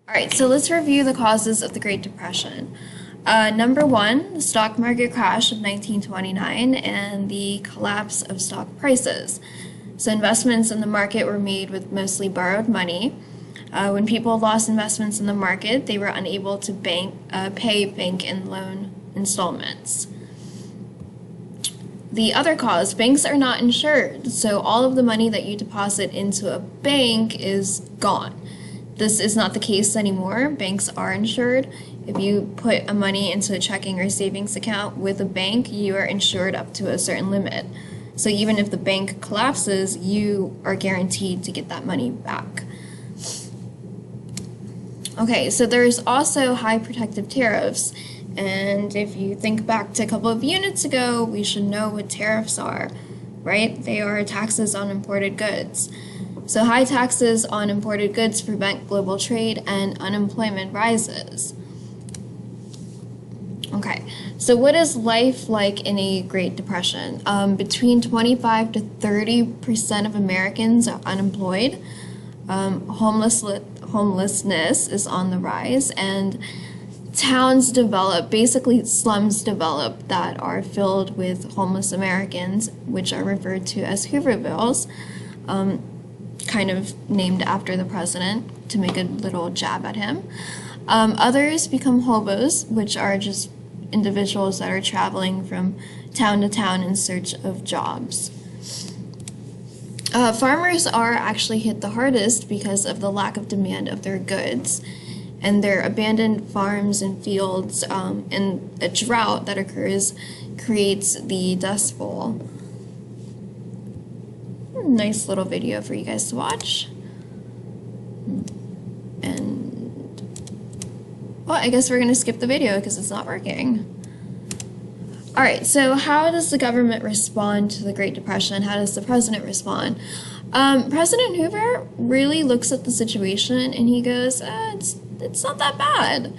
All right, so let's review the causes of the Great Depression. Number one, the stock market crash of 1929 and the collapse of stock prices. So investments in the market were made with mostly borrowed money. When people lost investments in the market, they were unable to pay bank and loan installments. The other cause, banks are not insured, so all of the money that you deposit into a bank is gone. This is not the case anymore. Banks are insured. If you put money into a checking or savings account with a bank, you are insured up to a certain limit. So even if the bank collapses, you are guaranteed to get that money back. Okay, so there's also high protective tariffs. And if you think back to a couple of units ago, we should know what tariffs are, right? They are taxes on imported goods. So high taxes on imported goods prevent global trade and unemployment rises. Okay, so what is life like in a Great Depression? Between 25 to 30% of Americans are unemployed. Homelessness is on the rise, and towns develop, basically slums develop, that are filled with homeless Americans, which are referred to as Hoovervilles, kind of named after the president to make a little jab at him. Others become hobos, which are just individuals that are traveling from town to town in search of jobs. Farmers are actually hit the hardest because of the lack of demand of their goods, and their abandoned farms and fields, and a drought that occurs creates the Dust Bowl. Nice little video for you guys to watch. And, well, I guess we're going to skip the video because it's not working. All right, so how does the government respond to the Great Depression? How does the president respond? President Hoover really looks at the situation and he goes, it's not that bad.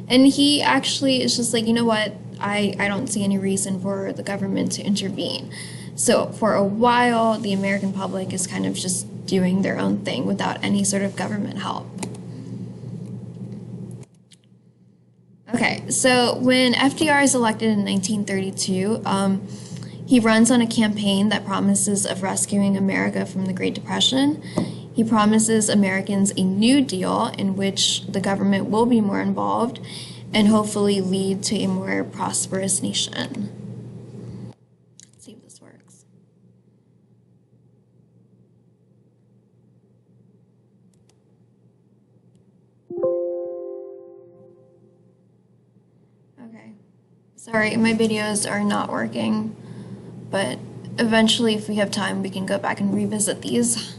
And he actually is just like, you know what, I don't see any reason for the government to intervene. So for a while, the American public is kind of just doing their own thing without any sort of government help. Okay, so when FDR is elected in 1932, he runs on a campaign that promises of rescuing America from the Great Depression. He promises Americans a New Deal in which the government will be more involved and hopefully lead to a more prosperous nation. Let's see if this works. Okay, sorry, my videos are not working, but eventually if we have time we can go back and revisit these.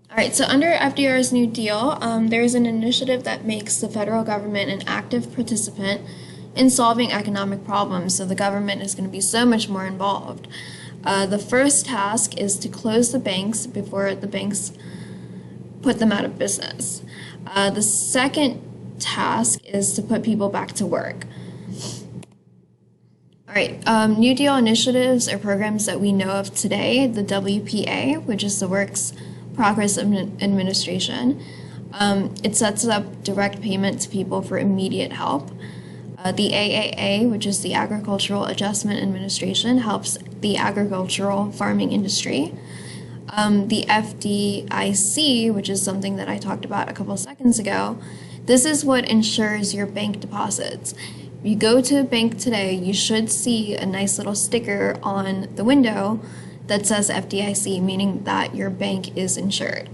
All right, so under FDR's New Deal, there's an initiative that makes the federal government an active participant in solving economic problems, so the government is going to be so much more involved. The first task is to close the banks before the banks put them out of business. The second task is to put people back to work. All right, New Deal initiatives are programs that we know of today, the WPA, which is the Works Progress Administration. It sets up direct payment to people for immediate help. The AAA, which is the Agricultural Adjustment Administration, helps the agricultural farming industry. The FDIC, which is something that I talked about a couple of seconds ago, this is what insures your bank deposits. If you go to a bank today, you should see a nice little sticker on the window that says FDIC, meaning that your bank is insured.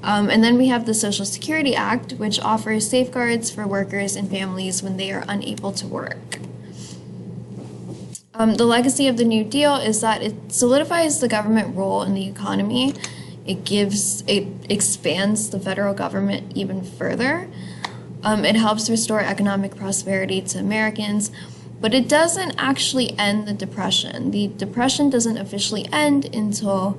And then we have the Social Security Act, which offers safeguards for workers and families when they are unable to work. The legacy of the New Deal is that it solidifies the government role in the economy. It expands the federal government even further. It helps restore economic prosperity to Americans, but it doesn't actually end the Depression. The Depression doesn't officially end until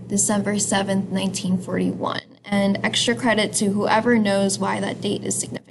December 7th, 1941. And extra credit to whoever knows why that date is significant.